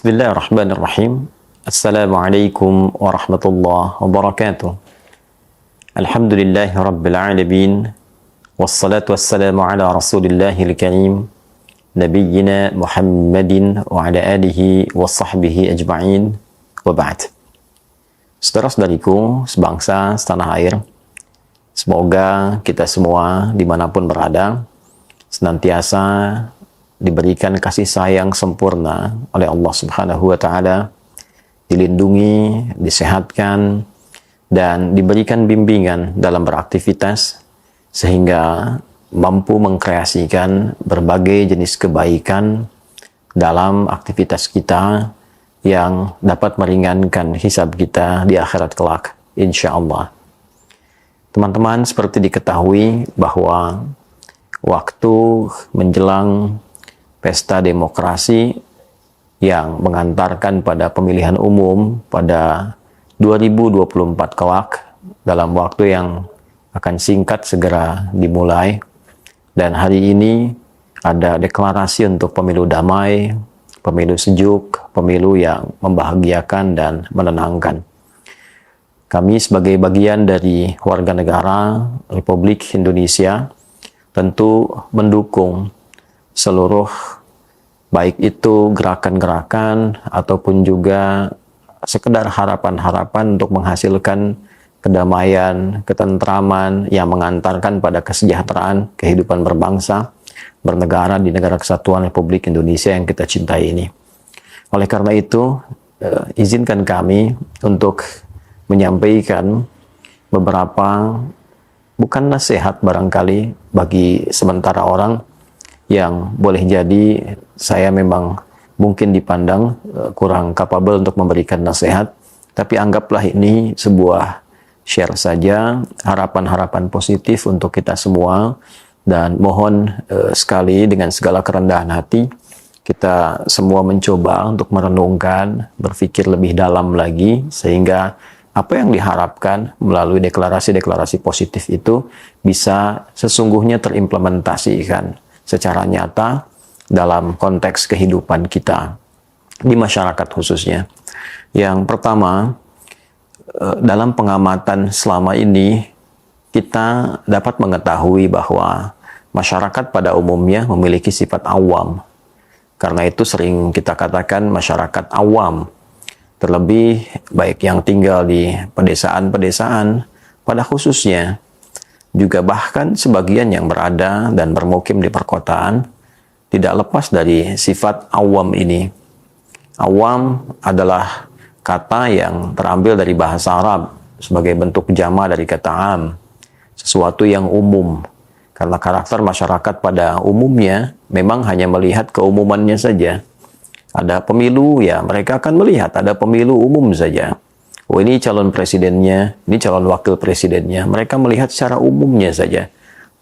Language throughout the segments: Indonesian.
Bismillahirrahmanirrahim. Assalamualaikum warahmatullahi wabarakatuh. Alhamdulillahi rabbil alamin. Wassalatu wassalamu ala rasulillahil karim. Nabiyyina Muhammadin wa ala alihi wa sahbihi ajma'in. Wa ba'd. Saudara-saudariku sebangsa setanah air, semoga kita semua dimanapun berada senantiasa diberikan kasih sayang sempurna oleh Allah Subhanahu wa Ta'ala, dilindungi, disehatkan, dan diberikan bimbingan dalam beraktivitas sehingga mampu mengkreasikan berbagai jenis kebaikan dalam aktivitas kita yang dapat meringankan hisab kita di akhirat kelak, insya Allah. Teman-teman, seperti diketahui bahwa waktu menjelang pesta demokrasi yang mengantarkan pada pemilihan umum pada 2024 kelak dalam waktu yang akan singkat segera dimulai, dan hari ini ada deklarasi untuk pemilu damai, pemilu sejuk, pemilu yang membahagiakan dan menenangkan. Kami sebagai bagian dari warga negara Republik Indonesia tentu mendukung seluruh baik itu gerakan-gerakan ataupun juga sekedar harapan-harapan untuk menghasilkan kedamaian, ketentraman yang mengantarkan pada kesejahteraan kehidupan berbangsa, bernegara di negara kesatuan Republik Indonesia yang kita cintai ini. Oleh karena itu, izinkan kami untuk menyampaikan beberapa, bukan nasihat barangkali bagi sementara orang yang boleh jadi saya memang mungkin dipandang kurang kapabel untuk memberikan nasihat, tapi anggaplah ini sebuah share saja, harapan-harapan positif untuk kita semua, dan mohon sekali dengan segala kerendahan hati kita semua mencoba untuk merenungkan, berpikir lebih dalam lagi, sehingga apa yang diharapkan melalui deklarasi-deklarasi positif itu bisa sesungguhnya terimplementasikan secara nyata dalam konteks kehidupan kita di masyarakat khususnya. Yang pertama, dalam pengamatan selama ini kita dapat mengetahui bahwa masyarakat pada umumnya memiliki sifat awam. Karena itu sering kita katakan masyarakat awam, terlebih baik yang tinggal di pedesaan-pedesaan pada khususnya, juga bahkan sebagian yang berada dan bermukim di perkotaan, tidak lepas dari sifat awam ini. Awam adalah kata yang terambil dari bahasa Arab sebagai bentuk jama dari kata am, sesuatu yang umum. Karena karakter masyarakat pada umumnya memang hanya melihat keumumannya saja. Ada pemilu, ya mereka akan melihat ada pemilu umum saja. Oh, ini calon presidennya, ini calon wakil presidennya. Mereka melihat secara umumnya saja.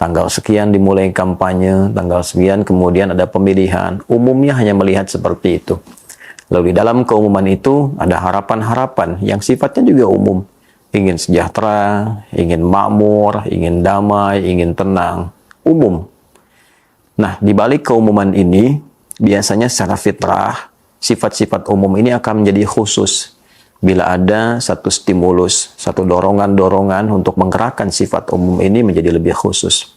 Tanggal sekian dimulai kampanye, tanggal sekian kemudian ada pemilihan. Umumnya hanya melihat seperti itu. Lalu di dalam keumuman itu ada harapan-harapan yang sifatnya juga umum. Ingin sejahtera, ingin makmur, ingin damai, ingin tenang. Umum. Nah, di balik keumuman ini, biasanya secara fitrah, sifat-sifat umum ini akan menjadi khusus bila ada satu stimulus, satu dorongan-dorongan untuk menggerakkan sifat umum ini menjadi lebih khusus.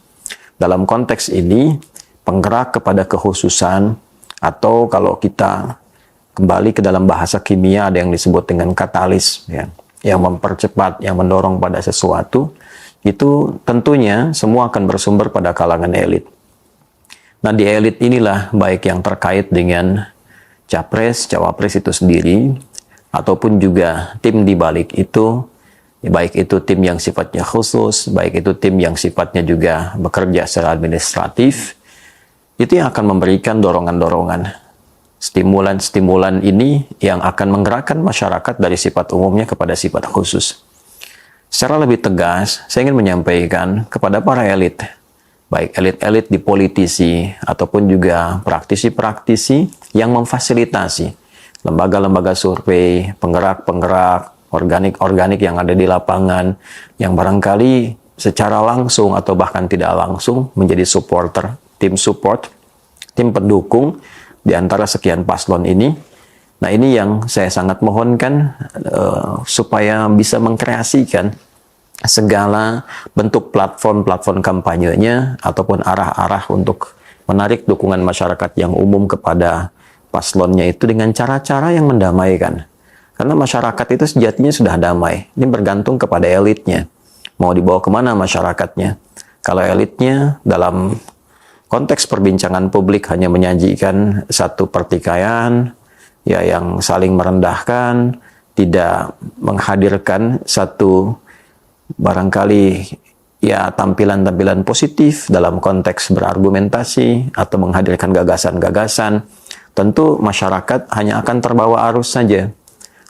Dalam konteks ini, penggerak kepada kekhususan, atau kalau kita kembali ke dalam bahasa kimia ada yang disebut dengan katalis, ya, yang mempercepat, yang mendorong pada sesuatu, itu tentunya semua akan bersumber pada kalangan elit. Nah, di elit inilah baik yang terkait dengan capres, cawapres itu sendiri, ataupun juga tim di balik itu, baik itu tim yang sifatnya khusus, baik itu tim yang sifatnya juga bekerja secara administratif, itu yang akan memberikan dorongan-dorongan, stimulan-stimulan ini yang akan menggerakkan masyarakat dari sifat umumnya kepada sifat khusus. Secara lebih tegas, saya ingin menyampaikan kepada para elit, baik elit-elit di politisi ataupun juga praktisi-praktisi yang memfasilitasi lembaga-lembaga survei, penggerak-penggerak, organik-organik yang ada di lapangan, yang barangkali secara langsung atau bahkan tidak langsung menjadi supporter, tim support, tim pendukung di antara sekian paslon ini, Nah, ini yang saya sangat mohonkan supaya bisa mengkreasikan segala bentuk platform-platform kampanyenya ataupun arah-arah untuk menarik dukungan masyarakat yang umum kepada paslonnya itu dengan cara-cara yang mendamaikan. Karena masyarakat itu sejatinya sudah damai. Ini bergantung kepada elitnya. Mau dibawa kemana masyarakatnya? Kalau elitnya dalam konteks perbincangan publik hanya menyajikan satu pertikaian, ya yang saling merendahkan, tidak menghadirkan satu barangkali ya tampilan-tampilan positif dalam konteks berargumentasi atau menghadirkan gagasan-gagasan, tentu masyarakat hanya akan terbawa arus saja.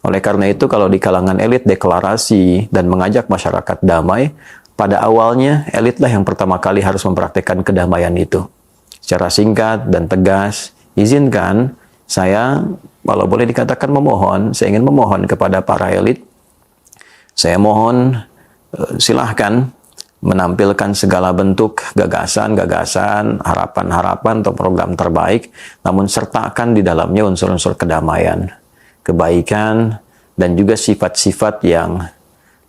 Oleh karena itu, kalau di kalangan elit deklarasi dan mengajak masyarakat damai, pada awalnya elitlah yang pertama kali harus mempraktikkan kedamaian itu. Secara singkat dan tegas, izinkan saya, kalau boleh dikatakan memohon, saya ingin memohon kepada para elit, saya mohon silahkan menampilkan segala bentuk gagasan-gagasan, harapan-harapan atau program terbaik, namun sertakan di dalamnya unsur-unsur kedamaian, kebaikan, dan juga sifat-sifat yang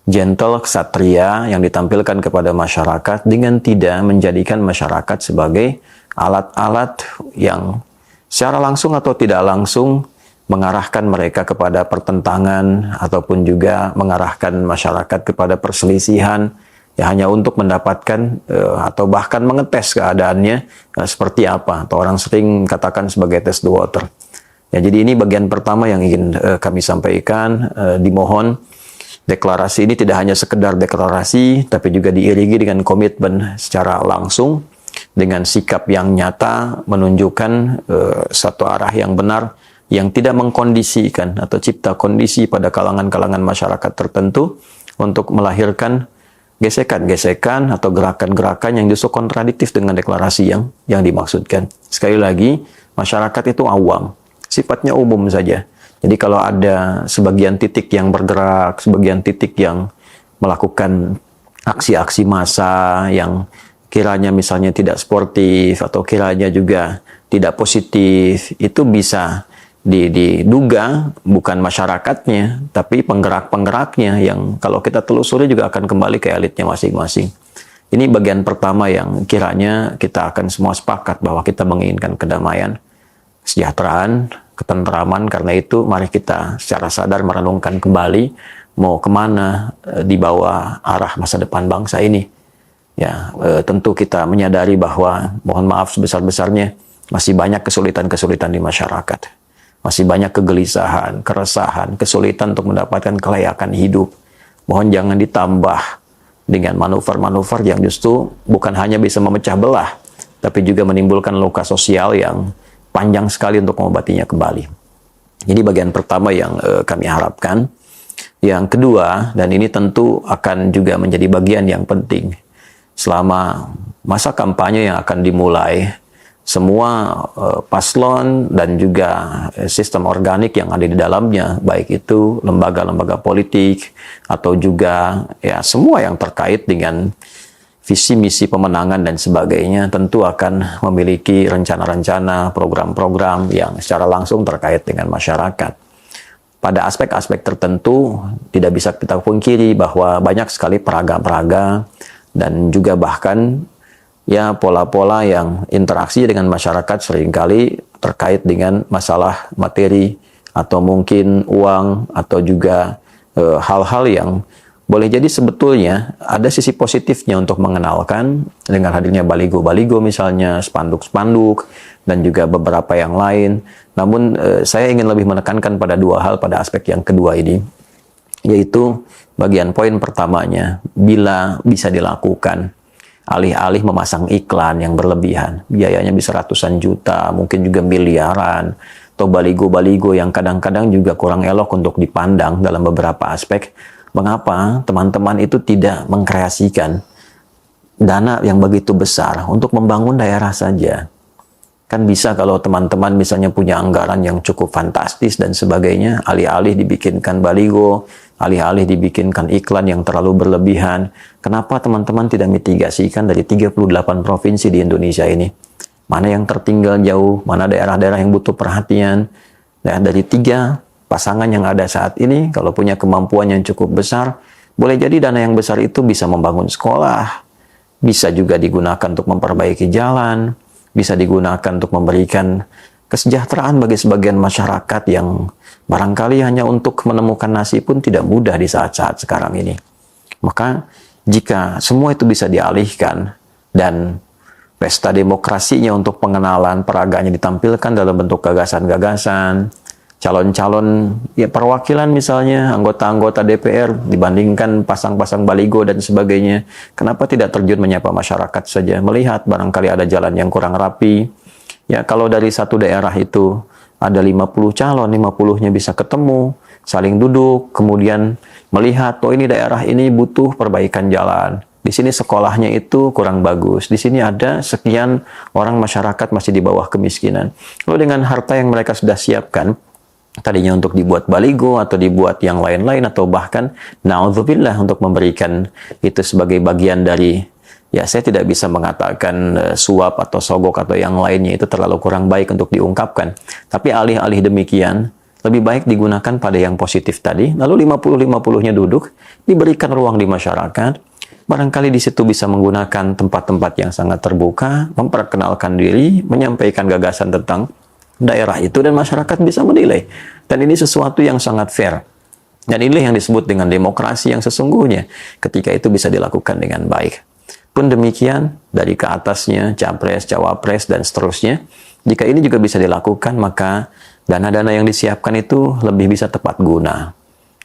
gentle, ksatria yang ditampilkan kepada masyarakat dengan tidak menjadikan masyarakat sebagai alat-alat yang secara langsung atau tidak langsung mengarahkan mereka kepada pertentangan ataupun juga mengarahkan masyarakat kepada perselisihan ya hanya untuk mendapatkan atau bahkan mengetes keadaannya seperti apa, atau orang sering katakan sebagai test the water. Ya, jadi ini bagian pertama yang ingin kami sampaikan. Dimohon deklarasi ini tidak hanya sekedar deklarasi, tapi juga diiringi dengan komitmen secara langsung, dengan sikap yang nyata, menunjukkan satu arah yang benar, yang tidak mengkondisikan atau cipta kondisi pada kalangan-kalangan masyarakat tertentu untuk melahirkan gesekan-gesekan atau gerakan-gerakan yang justru kontradiktif dengan deklarasi yang dimaksudkan. Sekali lagi, masyarakat itu awam, sifatnya umum saja. Jadi kalau ada sebagian titik yang bergerak, sebagian titik yang melakukan aksi-aksi massa yang kiranya misalnya tidak sportif atau kiranya juga tidak positif, itu bisa diduga bukan masyarakatnya, tapi penggerak-penggeraknya yang kalau kita telusuri juga akan kembali ke elitnya masing-masing. Ini bagian pertama yang kiranya kita akan semua sepakat bahwa kita menginginkan kedamaian, kesejahteraan, ketentraman. Karena itu mari kita secara sadar merenungkan kembali mau kemana di bawah arah masa depan bangsa ini. Ya, tentu kita menyadari bahwa mohon maaf sebesar-besarnya masih banyak kesulitan-kesulitan di masyarakat. Masih banyak kegelisahan, keresahan, kesulitan untuk mendapatkan kelayakan hidup. Mohon jangan ditambah dengan manuver-manuver yang justru bukan hanya bisa memecah belah, tapi juga menimbulkan luka sosial yang panjang sekali untuk mengobatinya kembali. Ini bagian pertama yang kami harapkan. Yang kedua, dan ini tentu akan juga menjadi bagian yang penting, selama masa kampanye yang akan dimulai, semua paslon dan juga sistem organik yang ada di dalamnya, baik itu lembaga-lembaga politik atau juga ya semua yang terkait dengan visi misi pemenangan dan sebagainya, tentu akan memiliki rencana-rencana, program-program yang secara langsung terkait dengan masyarakat. Pada aspek-aspek tertentu tidak bisa kita pungkiri bahwa banyak sekali peraga-peraga dan juga bahkan ya pola-pola yang interaksi dengan masyarakat seringkali terkait dengan masalah materi atau mungkin uang atau juga hal-hal yang boleh jadi sebetulnya ada sisi positifnya untuk mengenalkan dengan hadirnya baligo-baligo misalnya, spanduk-spanduk dan juga beberapa yang lain. Namun saya ingin lebih menekankan pada dua hal pada aspek yang kedua ini, yaitu bagian poin pertamanya, bila bisa dilakukan alih-alih memasang iklan yang berlebihan, biayanya bisa ratusan juta, mungkin juga miliaran, atau baligo-baligo yang kadang-kadang juga kurang elok untuk dipandang dalam beberapa aspek. Mengapa teman-teman itu tidak mengkreasikan dana yang begitu besar untuk membangun daerah saja? Kan bisa kalau teman-teman misalnya punya anggaran yang cukup fantastis dan sebagainya, alih-alih dibikinkan baligo, alih-alih dibikinkan iklan yang terlalu berlebihan, kenapa teman-teman tidak mitigasikan dari 38 provinsi di Indonesia ini? Mana yang tertinggal jauh, mana daerah-daerah yang butuh perhatian, Nah, dari 3 pasangan yang ada saat ini, kalau punya kemampuan yang cukup besar, boleh jadi dana yang besar itu bisa membangun sekolah, bisa juga digunakan untuk memperbaiki jalan, bisa digunakan untuk memberikan kesejahteraan bagi sebagian masyarakat yang barangkali hanya untuk menemukan nasi pun tidak mudah di saat-saat sekarang ini. Maka jika semua itu bisa dialihkan dan pesta demokrasinya untuk pengenalan peraganya ditampilkan dalam bentuk gagasan-gagasan, calon-calon ya perwakilan misalnya, anggota-anggota DPR dibandingkan pasang-pasang baligo dan sebagainya. Kenapa tidak terjun menyapa masyarakat saja, melihat barangkali ada jalan yang kurang rapi. Ya, kalau dari satu daerah itu ada 50 calon, 50-nya bisa ketemu, saling duduk, kemudian melihat, oh ini daerah ini butuh perbaikan jalan. Di sini sekolahnya itu kurang bagus. Di sini ada sekian orang masyarakat masih di bawah kemiskinan. Lalu dengan harta yang mereka sudah siapkan, tadinya untuk dibuat baligo atau dibuat yang lain-lain atau bahkan na'udzubillah untuk memberikan itu sebagai bagian dari, ya saya tidak bisa mengatakan suap atau sogok atau yang lainnya, itu terlalu kurang baik untuk diungkapkan. Tapi alih-alih demikian, lebih baik digunakan pada yang positif tadi, lalu 50-50-nya duduk, diberikan ruang di masyarakat, barangkali di situ bisa menggunakan tempat-tempat yang sangat terbuka, memperkenalkan diri, menyampaikan gagasan tentang daerah itu, dan masyarakat bisa menilai. Dan ini sesuatu yang sangat fair. Dan ini yang disebut dengan demokrasi yang sesungguhnya, ketika itu bisa dilakukan dengan baik. Pun demikian, dari ke atasnya, capres, cawapres, dan seterusnya, jika ini juga bisa dilakukan, maka dana-dana yang disiapkan itu lebih bisa tepat guna.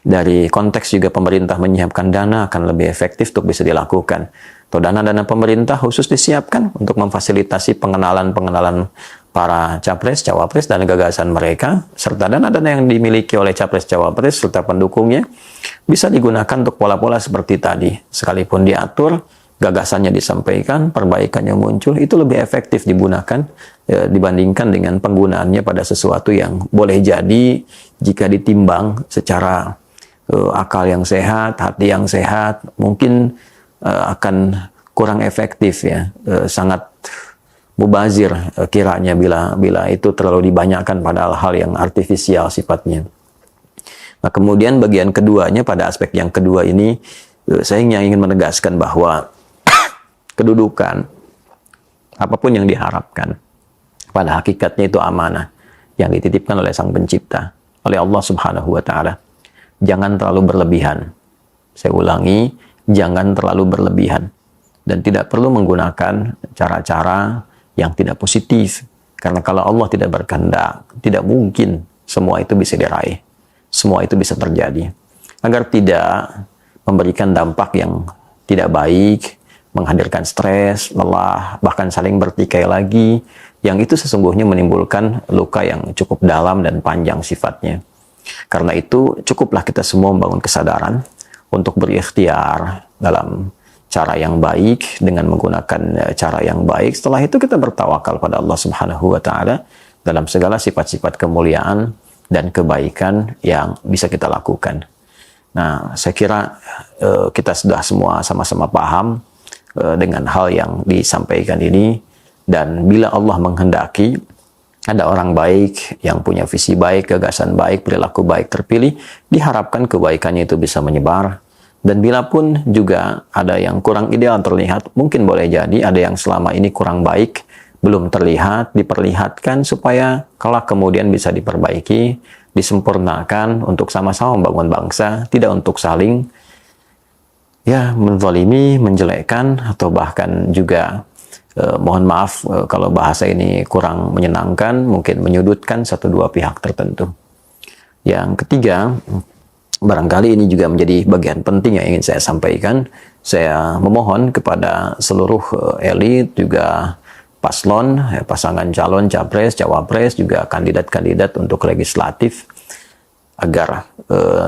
Dari konteks juga pemerintah menyiapkan dana akan lebih efektif untuk bisa dilakukan. Atau dana-dana pemerintah khusus disiapkan untuk memfasilitasi pengenalan-pengenalan para capres, cawapres, dan gagasan mereka, serta dana-dana yang dimiliki oleh capres, cawapres, serta pendukungnya, bisa digunakan untuk pola-pola seperti tadi. Sekalipun diatur, gagasannya disampaikan, perbaikannya muncul, itu lebih efektif digunakan dibandingkan dengan penggunaannya pada sesuatu yang boleh jadi jika ditimbang secara akal yang sehat, hati yang sehat, mungkin akan kurang efektif ya, sangat mubazir kiranya bila itu terlalu dibanyakan pada hal yang artifisial sifatnya. Nah, kemudian bagian keduanya, pada aspek yang kedua ini, saya ingin menegaskan bahwa kedudukan, apapun yang diharapkan, pada hakikatnya itu amanah yang dititipkan oleh Sang Pencipta, oleh Allah Subhanahu wa Ta'ala. Jangan terlalu berlebihan. Saya ulangi, jangan terlalu berlebihan. Dan tidak perlu menggunakan cara-cara yang tidak positif. Karena kalau Allah tidak berkehendak, tidak mungkin semua itu bisa diraih. Semua itu bisa terjadi. Agar tidak memberikan dampak yang tidak baik, menghadirkan stres, lelah, bahkan saling bertikai lagi, yang itu sesungguhnya menimbulkan luka yang cukup dalam dan panjang sifatnya. Karena itu, cukuplah kita semua membangun kesadaran untuk berikhtiar dalam cara yang baik, dengan menggunakan cara yang baik. Setelah itu kita bertawakal pada Allah Subhanahu wa Ta'ala dalam segala sifat-sifat kemuliaan dan kebaikan yang bisa kita lakukan. Nah, saya kira kita sudah semua sama-sama paham dengan hal yang disampaikan ini, dan bila Allah menghendaki ada orang baik yang punya visi baik, gagasan baik, perilaku baik terpilih, diharapkan kebaikannya itu bisa menyebar. Dan bila pun juga ada yang kurang ideal terlihat, mungkin boleh jadi ada yang selama ini kurang baik, belum terlihat, diperlihatkan supaya kelak kemudian bisa diperbaiki, disempurnakan untuk sama-sama membangun bangsa, tidak untuk saling menzalimi, menjelekkan, atau bahkan juga mohon maaf kalau bahasa ini kurang menyenangkan, mungkin menyudutkan satu dua pihak tertentu. Yang ketiga, barangkali ini juga menjadi bagian penting yang ingin saya sampaikan. Saya memohon kepada seluruh elit, juga paslon, pasangan calon, capres, cawapres, juga kandidat-kandidat untuk legislatif, agar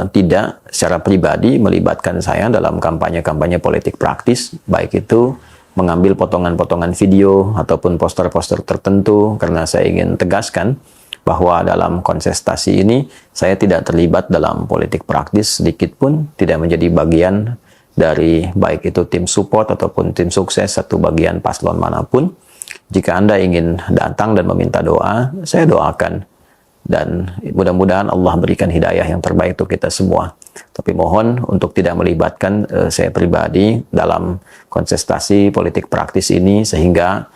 tidak secara pribadi melibatkan saya dalam kampanye-kampanye politik praktis, baik itu mengambil potongan-potongan video ataupun poster-poster tertentu, karena saya ingin tegaskan bahwa dalam kontestasi ini saya tidak terlibat dalam politik praktis sedikit pun, tidak menjadi bagian dari baik itu tim support ataupun tim sukses satu bagian paslon manapun. Jika Anda ingin datang dan meminta doa, saya doakan dan mudah-mudahan Allah berikan hidayah yang terbaik untuk kita semua. Tapi mohon untuk tidak melibatkan saya pribadi dalam kontestasi politik praktis ini, sehingga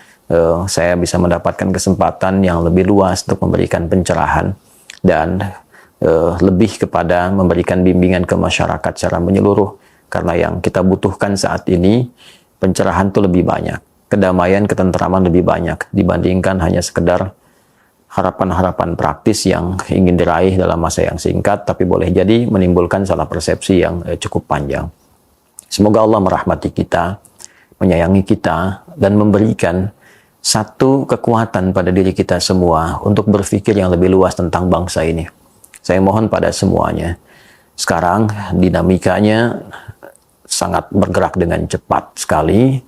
saya bisa mendapatkan kesempatan yang lebih luas untuk memberikan pencerahan dan lebih kepada memberikan bimbingan ke masyarakat secara menyeluruh. Karena yang kita butuhkan saat ini, pencerahan itu lebih banyak, kedamaian, ketentraman lebih banyak dibandingkan hanya sekedar harapan-harapan praktis yang ingin diraih dalam masa yang singkat, tapi boleh jadi menimbulkan salah persepsi yang cukup panjang. Semoga Allah merahmati kita, menyayangi kita, dan memberikan satu kekuatan pada diri kita semua untuk berpikir yang lebih luas tentang bangsa ini. Saya mohon pada semuanya, sekarang dinamikanya sangat bergerak dengan cepat sekali,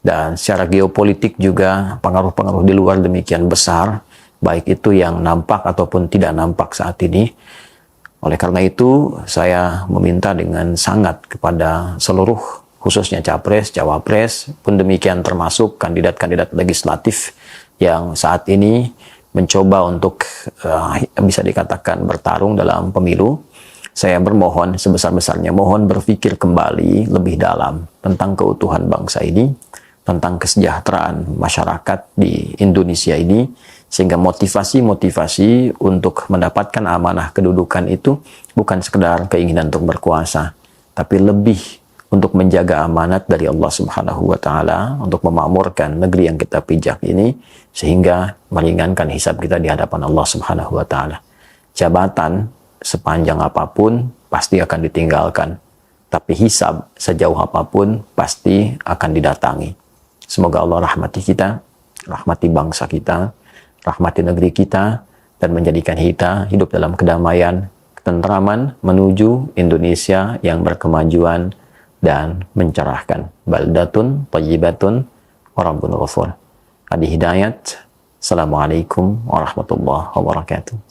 dan secara geopolitik juga pengaruh-pengaruh di luar demikian besar, baik itu yang nampak ataupun tidak nampak saat ini. Oleh karena itu, saya meminta dengan sangat kepada seluruh, khususnya Capres, Cawapres, pun demikian termasuk kandidat-kandidat legislatif yang saat ini mencoba untuk bisa dikatakan bertarung dalam pemilu. Saya bermohon sebesar-besarnya, mohon berpikir kembali lebih dalam tentang keutuhan bangsa ini, tentang kesejahteraan masyarakat di Indonesia ini, sehingga motivasi-motivasi untuk mendapatkan amanah kedudukan itu bukan sekedar keinginan untuk berkuasa, tapi lebih untuk menjaga amanat dari Allah Subhanahu wa Ta'ala, untuk memakmurkan negeri yang kita pijak ini, sehingga meringankan hisab kita di hadapan Allah Subhanahu wa Ta'ala. Jabatan sepanjang apapun pasti akan ditinggalkan, tapi hisab sejauh apapun pasti akan didatangi. Semoga Allah rahmati kita, rahmati bangsa kita, rahmati negeri kita, dan menjadikan kita hidup dalam kedamaian, ketentraman menuju Indonesia yang berkemajuan dan mencerahkan. Baldatun thayyibatun wa rabbun ghafur. Adi Hidayat. Assalamualaikum warahmatullahi wabarakatuh.